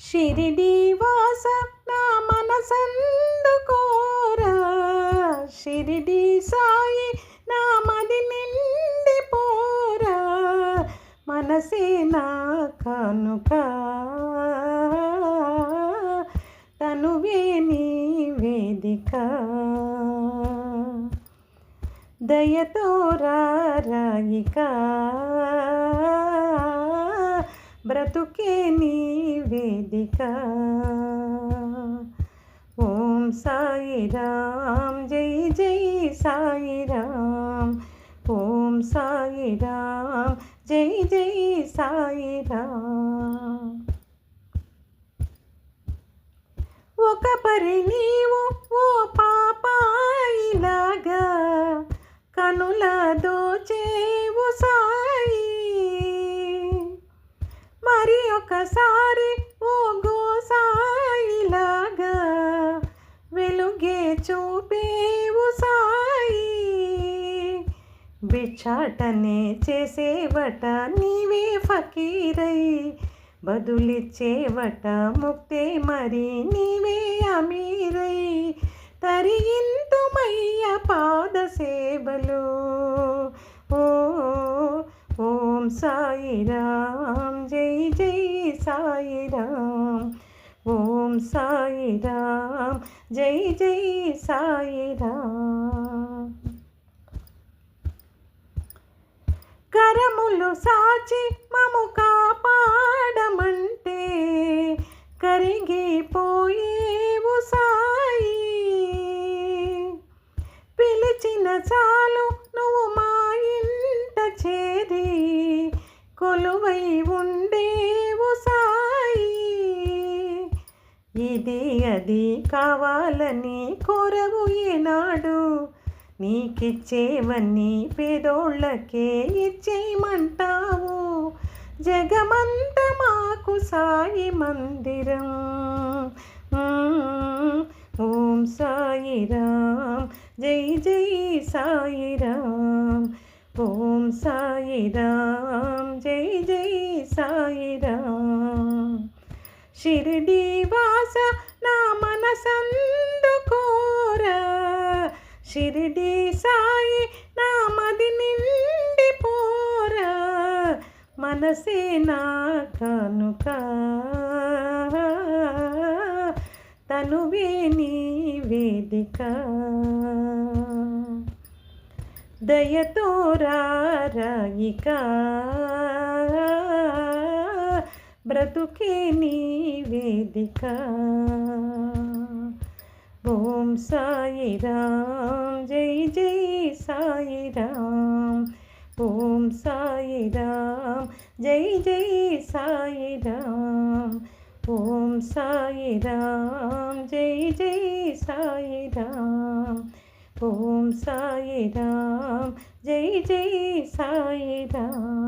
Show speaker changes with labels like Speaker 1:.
Speaker 1: షిరిడి వాస నా మనసందుకోరా, షిరిడి సాయి నా మది నిండి పోరా, మనసే నా కానుక తనువే నీ వేదిక, దయతో రాయిక బ్రతుకే నీ వేదిక. ఓం సాయి రామ్ జై జై సాయి రామ్, ఓం సాయి రామ్ జై జై సాయి రామ్. ఒక పరి నీవు ఓ పాపాయిలాగా కనుల దోచేవు సాయి, మరి ఒకసారి ఓ గోసాయిలాగా వెలుగే చూపేవు సాయి. భిక్షాటనే చేసేవట నీవే ఫకీరై, బదులిచ్చేవట ముక్తే మరి నీవే అమీరై. తరిగింతుమయ్య పాద సేవలు, ఓ ఓం సాయి రామ్ జై జై సాయి రామ్, ఓం సాయి రామ్ జై జై సాయి రామ్. కరములు సాచి మము కాపాడమంటే కరిగిపోయేవు సాయి, పిలిచిన చాలు నువ్వు మా ఇంట చేరి కొలువై ఉండేవు సాయి. ఇది అది కావాలని కోరవు ఏనాడు, నీకిచ్చేవన్నీ పేదోళ్ళకే ఇచ్చేయమంటావు. జగమంత మాకు సాయి మందిరం, ఓం సాయి రామ్ జై జై సాయి రామ్, ఓం సాయి రామ్ జై జై సాయి రామ్. షిరిడి వాస నా మనసందుకోరా, షిరిడి సాయి నా మది నిండి పోరా, మనసే నా కానుక తనువే నీ వేదిక, దయతో రాయిక బ్రతుకే నీ వేదిక. ఓం సాయి రామ్ జై జై సాయి రామ్, ఓం సాయి రామ్ జై జై సాయి రామ్, ఓం సాయి రామ్ జై జై సాయి రామ్, ఓం సాయి రామ్ జై జై సాయి రామ్.